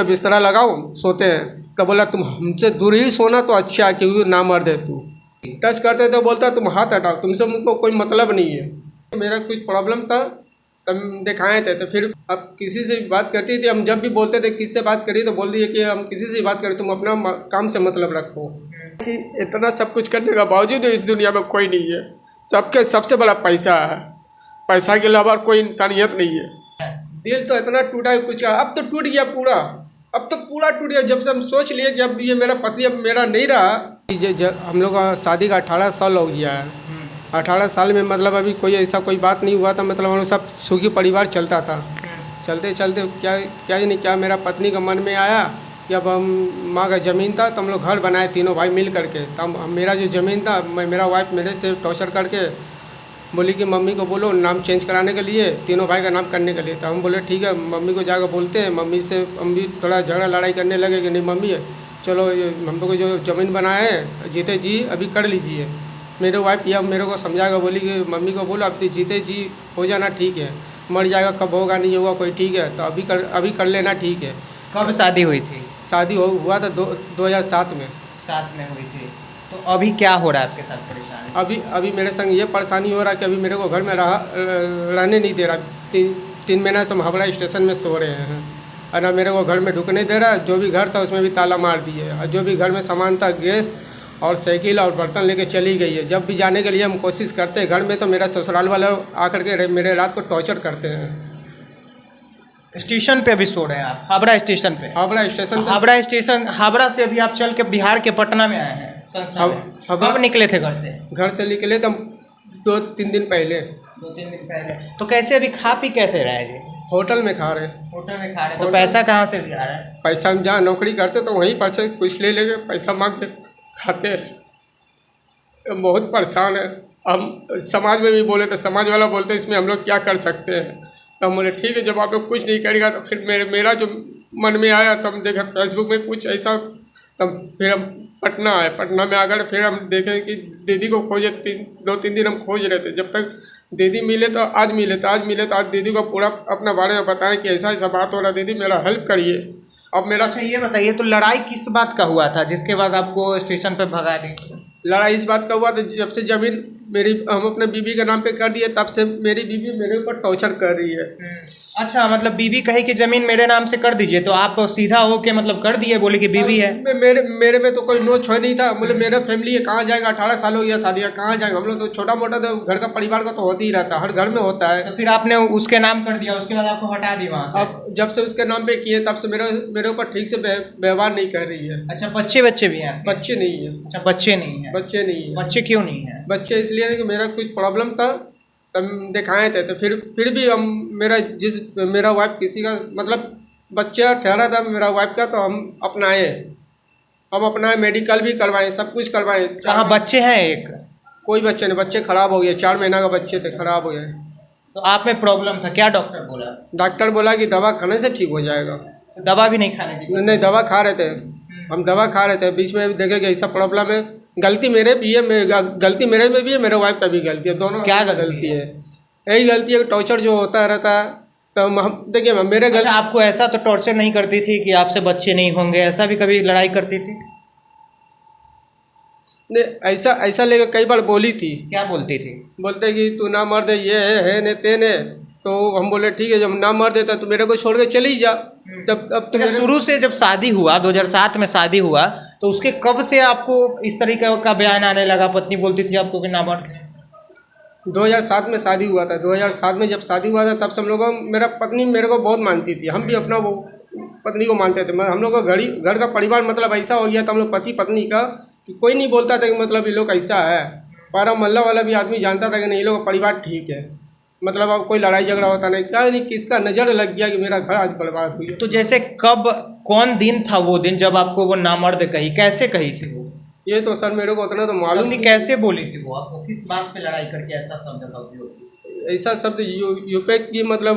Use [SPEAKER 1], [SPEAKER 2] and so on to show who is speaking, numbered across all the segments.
[SPEAKER 1] बिस्तरा लगाओ सोते हैं तो बोला तुम हमसे दूर ही सोना तो अच्छा है क्योंकि ना मर्द है तू। टच करते तो बोलता तुम हाथ हटाओ, तुमसे मुझको कोई मतलब नहीं है। मेरा कुछ प्रॉब्लम था तब दिखाए थे, तो फिर अब किसी से भी बात करती थी, हम जब भी बोलते थे किससे बात करिए तो बोल दिए कि हम किसी से बात करें, तुम अपना काम से मतलब रखो। कि इतना सब कुछ करने का बावजूद इस दुनिया में कोई नहीं है, सबके सबसे बड़ा पैसा है, पैसा के अलावा कोई इंसानियत नहीं है। दिल तो इतना टूटा है कुछ, अब तो टूट गया पूरा, अब तो पूरा टूट गया। जब से हम सोच लिए कि अब ये मेरा पति अब मेरा नहीं रहा। हम लोग का शादी का 18 साल हो गया है। 18 साल में मतलब अभी कोई ऐसा कोई बात नहीं हुआ था, मतलब हम लोग सब सुखी परिवार चलता था। चलते चलते क्या नहीं क्या मेरा पत्नी का मन में आया कि अब हम माँ का ज़मीन था तो हम लोग घर बनाए तीनों भाई मिल करके। तब मेरा जो ज़मीन था मेरा वाइफ मेरे से टॉर्चर करके बोली कि मम्मी को बोलो नाम चेंज कराने के लिए, तीनों भाई का नाम करने के लिए। तो हम बोले ठीक है, मम्मी को जाकर बोलते हैं। मम्मी से हम भी थोड़ा झगड़ा लड़ाई करने लगे कि नहीं मम्मी है चलो हम लोग को जो ज़मीन बनाए है जीते जी अभी कर लीजिए। मेरे वाइफ यह मेरे को समझाकर बोली कि मम्मी को बोलो अब जीते जी हो जाना ठीक है, मर जाएगा कब होगा नहीं होगा कोई ठीक है, तो अभी कर लेना ठीक है।
[SPEAKER 2] कब शादी हुई थी?
[SPEAKER 1] शादी हुआ था 2007 में।
[SPEAKER 2] 7 में हुई थी। तो अभी क्या हो रहा है आपके साथ परेशानी?
[SPEAKER 1] अभी मेरे संग ये परेशानी हो रहा है कि अभी मेरे को घर में रहने नहीं दे रहा। 3 महीना से हम हावड़ा स्टेशन में सो रहे हैं और ना मेरे को घर में ढुकने दे रहा। जो भी घर था उसमें भी ताला मार दिए और जो भी घर में सामान था गैस और साइकिल और बर्तन लेके चली गई है। जब भी जाने के लिए हम कोशिश करते हैं घर में तो मेरा ससुराल वाला आकर के मेरे रात को टॉर्चर करते हैं।
[SPEAKER 2] स्टेशन पे अभी सो रहे हैं आप? हावड़ा स्टेशन पे? हावड़ा से अभी आप चल के बिहार के पटना में आए हैं? कब निकले थे घर से?
[SPEAKER 1] घर से निकले तो 2-3 दिन पहले।
[SPEAKER 2] 2-3 दिन पहले। तो कैसे अभी खा पी कैसे रहे जी?
[SPEAKER 1] होटल में खा रहे।
[SPEAKER 2] होटल में खा रहे। तो पैसा कहाँ से भी आ रहा है?
[SPEAKER 1] पैसा हम जहाँ नौकरी करते तो वहीं पर से कुछ ले लेके पैसा मांग के खाते हैं। बहुत परेशान है। हम समाज में भी बोले तो समाज वाला बोलते इसमें हम लोग क्या कर सकते हैं। तो हम बोले ठीक है जब आप लोग कुछ नहीं करेगा तो फिर मेरा जो मन में आया तब हम देखे फेसबुक में कुछ ऐसा, तब फिर हम पटना आए। पटना में आकर फिर हम देखें कि दीदी को खोजे 2-3 दिन हम खोज रहे थे। जब तक दीदी मिले तो आज मिले तो आज दीदी को पूरा अपना बारे में बताएं कि ऐसा ऐसा बात हो रहा, दीदी मेरा हेल्प करिए। अब मेरा
[SPEAKER 2] अच्छा ये बताइए तो लड़ाई किस बात का हुआ था जिसके बाद आपको स्टेशन पर भगा दी?
[SPEAKER 1] लड़ाई इस बात का हुआ था जब से ज़मीन हम अपने बीवी के नाम पे कर दिए तब से मेरी बीवी मेरे ऊपर टॉर्चर कर रही है।
[SPEAKER 2] अच्छा मतलब बीवी कही कि ज़मीन मेरे नाम से कर दीजिए तो आप सीधा हो के मतलब कर दिए, बोले कि बीवी है?
[SPEAKER 1] मेरे में तो कोई नोच नहीं था। बोले मेरा फैमिली है कहाँ जाएगा, 18 साल हो गया शादी का कहाँ जाएगा। हम लोग तो छोटा मोटा तो घर का परिवार का तो होता ही रहता, हर घर में होता है।
[SPEAKER 2] तो फिर आपने उसके नाम कर दिया, उसके बाद आपको हटा दी वहाँ से?
[SPEAKER 1] अब जब से उसके नाम पे किए तब से मेरे ऊपर ठीक से व्यवहार नहीं कर रही है।
[SPEAKER 2] अच्छा बच्चे भी हैं?
[SPEAKER 1] बच्चे नहीं है।
[SPEAKER 2] अच्छा बच्चे नहीं है?
[SPEAKER 1] बच्चे
[SPEAKER 2] क्यों नहीं है?
[SPEAKER 1] बच्चे इसलिए नहीं कि मेरा कुछ प्रॉब्लम था तब दिखाए थे, तो फिर भी हम मेरा वाइफ किसी का मतलब बच्चा ठहरा था मेरा वाइफ का तो हम अपनाए मेडिकल भी करवाएं, सब कुछ करवाएं।
[SPEAKER 2] कहाँ बच्चे हैं? एक
[SPEAKER 1] कोई बच्चे नहीं, बच्चे खराब हो गए, 4 महीना का बच्चे थे खराब हो गए।
[SPEAKER 2] तो आप में प्रॉब्लम था क्या? डॉक्टर बोला?
[SPEAKER 1] डॉक्टर बोला कि दवा खाने से ठीक हो जाएगा।
[SPEAKER 2] तो दवा भी नहीं खाने की?
[SPEAKER 1] नहीं दवा खा रहे थे, हम दवा खा रहे थे। बीच में देखे कि ऐसा प्रॉब्लम है, गलती मेरे भी है, गलती मेरे में भी है, मेरे वाइफ का भी गलती है, दोनों
[SPEAKER 2] क्या
[SPEAKER 1] गलती है? यही गलती है कि टॉर्चर जो होता रहता है तो हम देखिए मेरे गलती।
[SPEAKER 2] आपको ऐसा तो टॉर्चर नहीं करती थी कि आपसे बच्चे नहीं होंगे, ऐसा भी कभी लड़ाई करती थी?
[SPEAKER 1] ऐसा लेकर कई बार बोली थी।
[SPEAKER 2] क्या बोलती थी?
[SPEAKER 1] बोलते कि तू ना मर दे, ये है ने तेने। तो हम बोले ठीक है जब ना मर देता तो मेरे को छोड़ के चली जा। अब तो
[SPEAKER 2] शुरू से जब शादी हुआ 2007 में शादी हुआ तो उसके कब से आपको इस तरीके का बयान आने लगा? पत्नी बोलती थी आपको कि ना मर?
[SPEAKER 1] 2007 में शादी हुआ था। 2007 में जब शादी हुआ था तब से हम लोग मेरा पत्नी मेरे को बहुत मानती थी, हम भी अपना वो पत्नी को मानते थे। हम लोग का घर का परिवार मतलब ऐसा हो गया था हम लोग पति पत्नी का कि कोई नहीं बोलता था कि मतलब ये लोग ऐसा है। पारा मोहल्ला वाला भी आदमी जानता था कि नहीं ये लोग का परिवार ठीक है, मतलब अब कोई लड़ाई झगड़ा होता नहीं। क्या नहीं किसका नज़र लग गया कि मेरा घर आज बर्बाद हुई।
[SPEAKER 2] तो जैसे कब कौन दिन था वो दिन जब आपको वो नामर्द कही, कैसे कही थी वो?
[SPEAKER 1] ये तो सर मेरे को उतना तो मालूम
[SPEAKER 2] नहीं। कैसे बोली थी वो आपको? किस बात पे लड़ाई करके ऐसा शब्द का उपयोग?
[SPEAKER 1] ऐसा शब्द यूपे की मतलब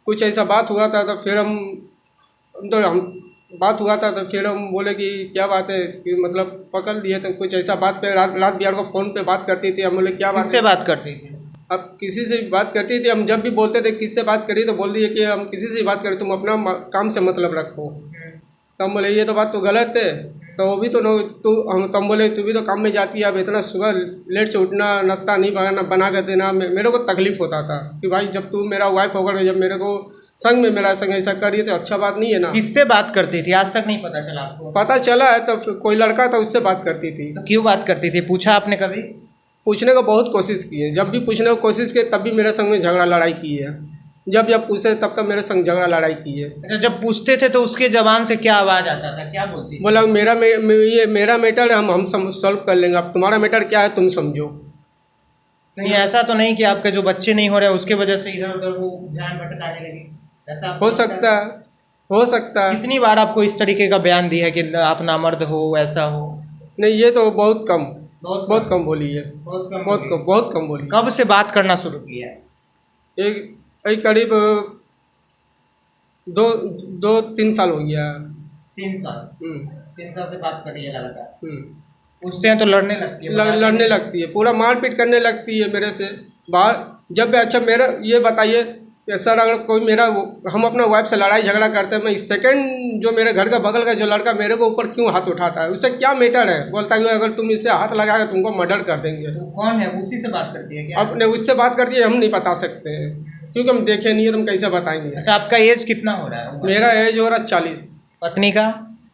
[SPEAKER 1] कुछ ऐसा बात हुआ था तो फिर हम बात हुआ था तो फिर हम बोले कि क्या बात है कि मतलब पकड़ लिए तो कुछ ऐसा बात पे रात बिहार को फ़ोन पे बात करती थी। हम बोले क्या बात
[SPEAKER 2] से बात करती थी?
[SPEAKER 1] अब किसी से भी बात करती थी, हम जब भी बोलते थे किससे बात करी तो बोल दिए कि हम किसी से भी बात करें, तुम अपना काम से मतलब रखो। तो हम बोले ये तो बात तो गलत है। तो वो भी तो तो हम बोले तू भी तो काम में जाती है, अब इतना सुबह लेट से उठना, नाश्ता नहीं बना कर देना, मेरे को तकलीफ़ होता था कि भाई जब तू मेरा वाइफ होकर जब मेरे को संग में मेरा संग ऐसा करिए तो अच्छा बात नहीं है ना।
[SPEAKER 2] किससे बात करती थी आज तक नहीं पता चला आपको?
[SPEAKER 1] पता चला है तो कोई लड़का था उससे बात करती थी।
[SPEAKER 2] तो क्यों बात करती थी, पूछा आपने कभी?
[SPEAKER 1] पूछने को बहुत कोशिश की है, जब भी पूछने को कोशिश की तब भी मेरे संग में झगड़ा लड़ाई की है। जब पूछे तब तक मेरे संग झगड़ा लड़ाई की है।
[SPEAKER 2] अच्छा, जब पूछते थे तो उसके जबान से क्या आवाज़ आता था, क्या बोलती थी?
[SPEAKER 1] बोला ये मेरा मैटर है, हम सॉल्व कर लेंगे, अब तुम्हारा मैटर क्या है तुम समझो।
[SPEAKER 2] कहीं ऐसा तो नहीं कि आपके जो बच्चे नहीं हो रहे उसके वजह से इधर उधर वो ध्यान भटकाने लगी? ऐसा
[SPEAKER 1] हो सकता है, हो सकता है।
[SPEAKER 2] कितनी बार आपको इस तरीके का बयान दिया है कि आप नामर्द हो, ऐसा हो?
[SPEAKER 1] नहीं, ये तो बहुत कम बोली है, बहुत कम बोली।
[SPEAKER 2] कब से बात करना शुरू किया है?
[SPEAKER 1] एक करीब 2-3 साल हो गया।
[SPEAKER 2] 3 साल? 3 साल से बात कर रही है लगातार? पूछते हैं तो लड़ने लगती है?
[SPEAKER 1] लड़ने लगती है, पूरा मारपीट करने लगती है मेरे से। जब भी अच्छा मेरा ये बताइए सर, अगर कोई हम अपना वाइफ से लड़ाई झगड़ा करते हैं, मैं इस सेकंड जो मेरे घर का बगल का जो लड़का मेरे को ऊपर क्यों हाथ उठाता है, उससे क्या मैटर है? बोलता है अगर तुम इससे हाथ लगाएगा तुमको मर्डर कर देंगे।
[SPEAKER 2] तो कौन है, उसी से बात करती है क्या?
[SPEAKER 1] अपने उससे बात करती है, हम नहीं बता सकते हैं क्योंकि हम देखे नहीं है, तुम कैसे बताएंगे।
[SPEAKER 2] अच्छा, आपका एज कितना हो रहा है?
[SPEAKER 1] मेरा एज हो रहा है 40।
[SPEAKER 2] पत्नी का?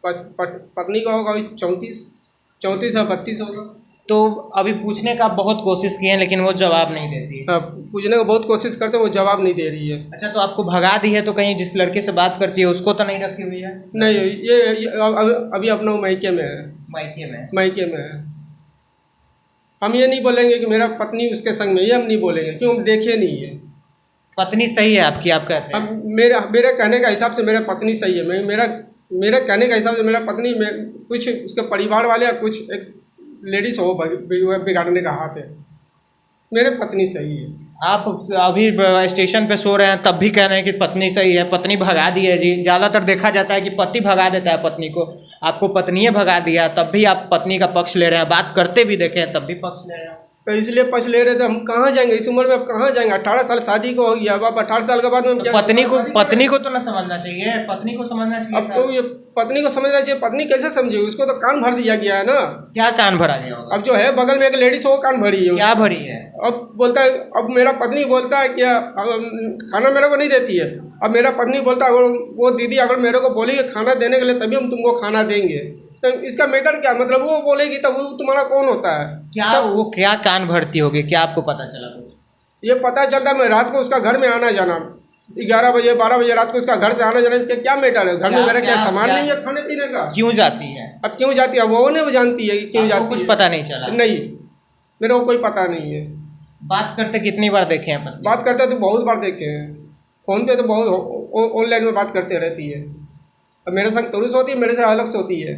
[SPEAKER 1] पत्नी का होगा 34 या 32 होगा।
[SPEAKER 2] तो अभी पूछने का बहुत कोशिश किए हैं लेकिन वो जवाब नहीं देती?
[SPEAKER 1] पूछने का बहुत कोशिश करते हैं, वो जवाब नहीं दे रही है।
[SPEAKER 2] अच्छा, तो आपको भगा दी है तो कहीं जिस लड़के से बात करती है उसको तो नहीं रखी हुई है?
[SPEAKER 1] नहीं, ये अभी अपना मायके में है। मायके में है। हम ये नहीं बोलेंगे कि मेरा पत्नी उसके संग में, ये हम नहीं बोलेंगे क्यों, हम देखे नहीं है।
[SPEAKER 2] पत्नी सही है आपकी, आप कहते हैं?
[SPEAKER 1] अब मेरे कहने का हिसाब से मेरा पत्नी सही है। मेरा कहने का हिसाब से मेरा पत्नी में कुछ उसके परिवार वाले या कुछ एक लेडीज हो बिगाड़ने का हाथ है। मेरे पत्नी सही है।
[SPEAKER 2] आप अभी स्टेशन पे सो रहे हैं तब भी कह रहे हैं कि पत्नी सही है, पत्नी भगा दी है जी। ज़्यादातर देखा जाता है कि पति भगा देता है पत्नी को, आपको पत्नी भगा दिया तब भी आप पत्नी का पक्ष ले रहे हैं, बात करते भी देखे हैं तब भी पक्ष ले रहे हैं।
[SPEAKER 1] तो इसलिए पक्ष ले रहे थे, हम कहाँ जाएंगे इस उम्र में, अब कहाँ जाएंगे? 18 साल शादी को हो गया, अब 18 साल के बाद में
[SPEAKER 2] तो पत्नी को तो ना समझना चाहिए, पत्नी को समझना चाहिए।
[SPEAKER 1] अब तो ये पत्नी को समझना चाहिए, पत्नी कैसे समझे? उसको तो कान भर दिया गया है ना।
[SPEAKER 2] क्या कान भरा गया होगा?
[SPEAKER 1] अब जो है बगल में एक लेडीज हो कान भरी है।
[SPEAKER 2] क्या भरी है?
[SPEAKER 1] अब बोलता है, अब मेरा पत्नी बोलता है क्या खाना मेरे को नहीं देती है। अब मेरा पत्नी बोलता है अगर वो दीदी अगर मेरे को बोलेगी खाना देने के लिए तभी हम तुमको खाना देंगे, तो इसका मैटर क्या? मतलब वो बोलेगी तब वो तुम्हारा कौन होता है?
[SPEAKER 2] क्या वो क्या कान भरती होगी, क्या आपको पता चला कुछ?
[SPEAKER 1] ये पता चलता है, मैं रात को उसका घर में आना जाना 11 बजे 12 बजे रात को उसका घर से आना जाना, इसका क्या मैटर है? घर में मेरा क्या सामान नहीं है खाने पीने का?
[SPEAKER 2] क्यों जाती है?
[SPEAKER 1] अब क्यों जाती है वो नहीं जानती है क्यों जाती है,
[SPEAKER 2] कुछ पता नहीं चला?
[SPEAKER 1] नहीं, मेरे को कोई पता नहीं है।
[SPEAKER 2] बात करते कितनी बार देखे हैं पत्नी?
[SPEAKER 1] बात करते तो बहुत बार देखे हैं, फ़ोन पे तो बहुत, ऑनलाइन में बात करते रहती है। अब मेरे संग तुरंत सोती है, मेरे से अलग सोती है।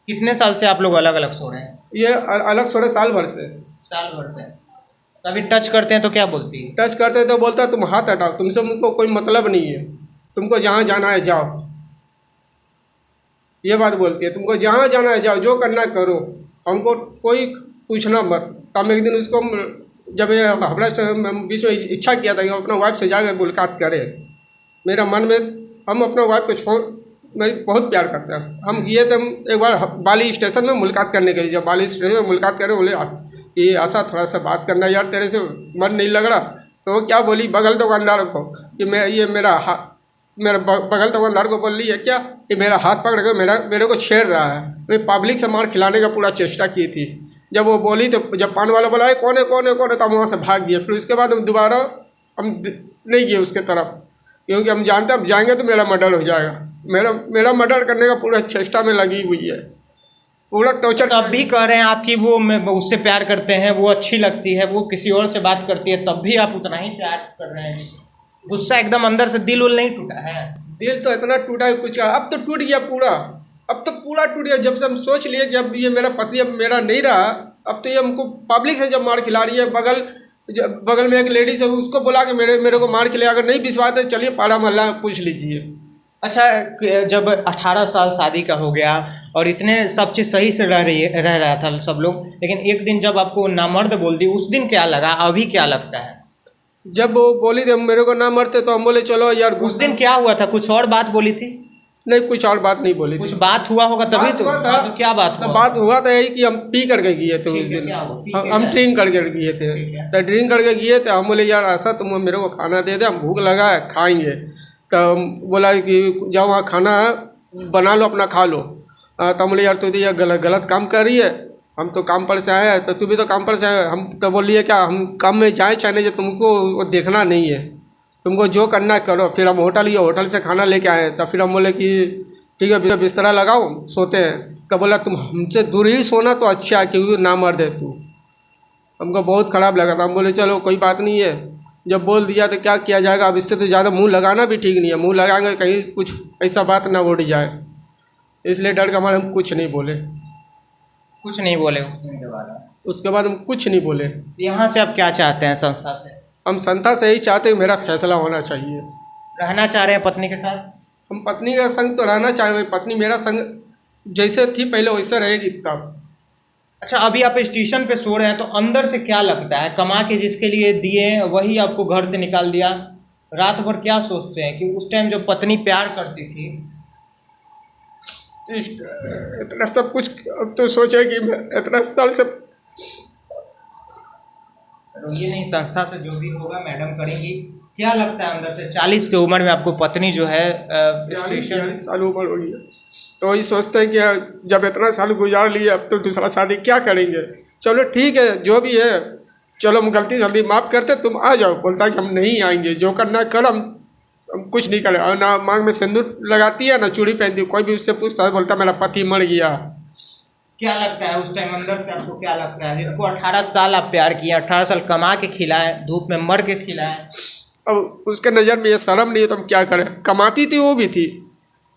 [SPEAKER 2] कितने साल से आप लोग अलग अलग सो रहे हैं?
[SPEAKER 1] ये अलग सो रहे साल भर से।
[SPEAKER 2] साल भर से? कभी टच करते हैं तो क्या बोलती है?
[SPEAKER 1] टच करते तो बोलता है तुम हाथ हटाओ, तुमसे मुझको कोई मतलब नहीं है, तुमको जहाँ जाना है जाओ। ये बात बोलती है, तुमको जहाँ जाना है जाओ, जो करना करो, हमको कोई पूछना मत। तब एक दिन उसको जब ये हावड़ा से बीच में इच्छा किया था कि अपना वाइफ से जाकर मुलाकात करें, मेरा मन में हम अपना वाइफ को छोड़ मैं बहुत प्यार करते हैं। हम गए थे एक बार बाली स्टेशन में मुलाकात करने के लिए, जब बाली स्टेशन में मुलाकात करें बोले ये आशा थोड़ा सा बात करना यार, तेरे से मन नहीं लग रहा। तो वो क्या बोली बगल दुकानदार को कि मेरा बगल दुकानदार को बोल रही है क्या कि मेरा हाथ पकड़ के मेरे को छेड़ रहा है। मैं पब्लिक से मार खिलाने का पूरा चेष्टा की थी। जब वो बोली तो जब पान वाला बोला कौन है तो हम वहाँ से भाग गए। फिर उसके बाद दोबारा हम नहीं गए उसके तरफ, क्योंकि हम जानते हैं हम जाएंगे तो मेरा मर्डर हो जाएगा। मेरा मर्डर करने का पूरा चेष्टा में लगी हुई है, पूरा टॉर्चर।
[SPEAKER 2] तब भी कह रहे हैं आप कि वो उससे प्यार करते हैं, वो अच्छी लगती है, वो किसी और से बात करती है, तब भी आप उतना ही प्यार कर रहे हैं। गुस्सा एकदम अंदर से दिल नहीं टूटा है? दिल
[SPEAKER 1] तो इतना टूटा है कुछ, अब तो टूट गया पूरा, अब तो पूरा टूट गया। जब से हम सोच लिए कि अब ये मेरा पति अब मेरा नहीं रहा, अब तो ये हमको पब्लिक से जब मार खिला रही है। बगल में एक लेडीज है, उसको बोला कि मेरे को मार खिलाया, अगर नहीं विश्वास है चलिए पाड़ा मोहल्ला में पूछ लीजिए।
[SPEAKER 2] अच्छा, जब 18 साल शादी का हो गया और इतने सब चीज़ सही से रह रहा था सब लोग, लेकिन एक दिन जब आपको नामर्द बोल दी, उस दिन क्या लगा, अभी क्या लगता है?
[SPEAKER 1] जब वो बोली थी मेरे को ना मरते तो हम बोले चलो यार
[SPEAKER 2] उस दिन क्या हुआ था, कुछ और बात बोली थी?
[SPEAKER 1] नहीं, कुछ और बात नहीं बोली
[SPEAKER 2] कुछ
[SPEAKER 1] थी।
[SPEAKER 2] बात हुआ होगा तभी
[SPEAKER 1] बात
[SPEAKER 2] तो।
[SPEAKER 1] हुआ था।
[SPEAKER 2] हाँ, तो क्या बात हुआ?
[SPEAKER 1] बात हुआ था यही कि हम पी करके गए थे उस
[SPEAKER 2] ठीक है,
[SPEAKER 1] दिन।
[SPEAKER 2] क्या हुआ? पी के
[SPEAKER 1] हम
[SPEAKER 2] गए?
[SPEAKER 1] ड्रिंक करके गए थे।
[SPEAKER 2] ठीक है।
[SPEAKER 1] तो ड्रिंक करके गए थे, हम बोले यार ऐसा तुम मेरे को खाना दे दे, हम भूख लगा है खाएंगे। तो हम बोला कि जाओ वहाँ खाना बना लो, अपना खा लो। तो हम बोले यार तू तो ये गलत काम कर रही है, हम तो काम पर से आए हैं, तो तू भी तो काम पर से आए। हम तो बोलिए क्या हम काम में जाए चाहे नहीं, तुमको वो देखना नहीं है, तुमको जो करना है करो। फिर हम होटल से खाना लेके आए। तो फिर हम बोले कि ठीक है भैया बिस्तरा लगाओ सोते हैं। तो बोला तुम हमसे दूर ही सोना तो अच्छा है, क्योंकि ना मर्द है तू। हमको बहुत ख़राब लगा था। हम बोले चलो कोई बात नहीं है, जब बोल दिया तो क्या किया जाएगा। अब इससे तो ज़्यादा मुंह लगाना भी ठीक नहीं है, मुंह लगाएंगे कहीं कुछ ऐसा बात ना उड़ जाए, इसलिए डर के हमारे हम कुछ नहीं बोले।
[SPEAKER 2] कुछ नहीं बोले उस दिन के बाद?
[SPEAKER 1] उसके बाद हम कुछ नहीं बोले।
[SPEAKER 2] यहाँ से आप क्या चाहते हैं संस्था से?
[SPEAKER 1] हम संस्था से यही चाहते हैं मेरा फैसला होना चाहिए।
[SPEAKER 2] रहना चाह रहे हैं पत्नी के साथ?
[SPEAKER 1] हम पत्नी का संग तो रहना चाहेंगे, पत्नी मेरा संग जैसे थी पहले वैसे रहेगी तब।
[SPEAKER 2] अच्छा, अभी आप स्टेशन पे सो रहे हैं तो अंदर से क्या लगता है? कमा के जिसके लिए दिए वही आपको घर से निकाल दिया। रात भर क्या सोचते हैं कि उस टाइम जो पत्नी प्यार करती थी?
[SPEAKER 1] इतना सब कुछ अब तो सोचे कि मैं इतना साल से
[SPEAKER 2] ये नहीं, संस्था से जो भी होगा मैडम करेंगी। क्या लगता है अंदर से 40 की उम्र में आपको पत्नी जो है स्टेशन
[SPEAKER 1] 40 साल उम्र हो गई है, तो वही सोचते हैं कि जब इतना साल गुजार लिए अब तो दूसरा शादी क्या करेंगे। चलो ठीक है जो भी है, चलो हम गलती जल्दी माफ़ करते, तुम आ जाओ। बोलता है कि हम नहीं आएंगे, जो करना है कर, हम कुछ नहीं करें। और ना मांग में सिंदूर लगाती है ना चूड़ी पहनती है। कोई भी उससे पूछता है बोलता है मेरा पति मर गया।
[SPEAKER 2] क्या लगता है उस टाइम अंदर से आपको क्या लगता है? जिसको 18 साल आप प्यार किए, 18 साल कमा के खिलाए, धूप में मर के खिलाए,
[SPEAKER 1] अब उसके नज़र में ये शर्म नहीं है तो हम क्या करें। कमाती थी वो भी थी,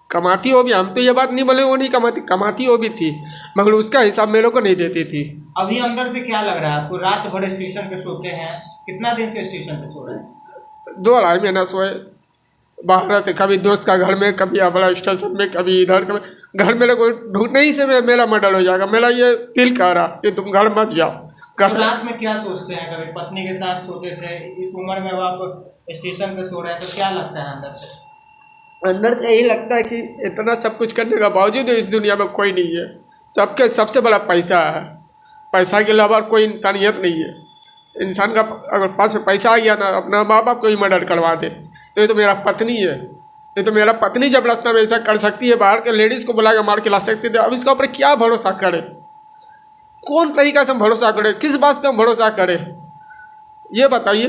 [SPEAKER 1] कमाती वो भी, हम तो ये बात नहीं बोले वो नहीं कमाती, कमाती वो भी थी, मगर उसका हिसाब मेरे को नहीं देती थी।
[SPEAKER 2] अभी अंदर से क्या लग रहा है आपको? रात भर स्टेशन पे सोते हैं, कितना दिन से स्टेशन पे सो रहे हैं?
[SPEAKER 1] 2-2.5 महीना सोए, बाहर रहते, कभी दोस्त का घर में, कभी अपना स्टेशन में, कभी इधर, कभी घर। मेरे को ढूंढने ही से मेरा मर्डर हो जाएगा। मेरा ये दिल कह रहा कि तुम घर मत जाओ।
[SPEAKER 2] तो रात में क्या सोचते हैं? कभी पत्नी के साथ सोते थे, इस उम्र में अब आप स्टेशन पे सो रहे हैं, तो क्या लगता है अंदर से?
[SPEAKER 1] अंदर से यही लगता है कि इतना सब कुछ करने का बावजूद इस दुनिया में कोई नहीं है। सबके सबसे बड़ा पैसा है, पैसा के अलावा कोई इंसानियत नहीं है। इंसान का अगर पास में पैसा आ गया ना, अपना माँ बाप को ही मर्डर करवा दे। तो ये तो मेरा पत्नी है, ये तो मेरा पत्नी जब रास्ता में ऐसा कर सकती है, बाहर के लेडीज़ को बुला के मार के ला सकती थी। अब इसका ऊपर क्या भरोसा करें, कौन तरीका से हम भरोसा करें, किस बात पे हम भरोसा करें, ये बताइए।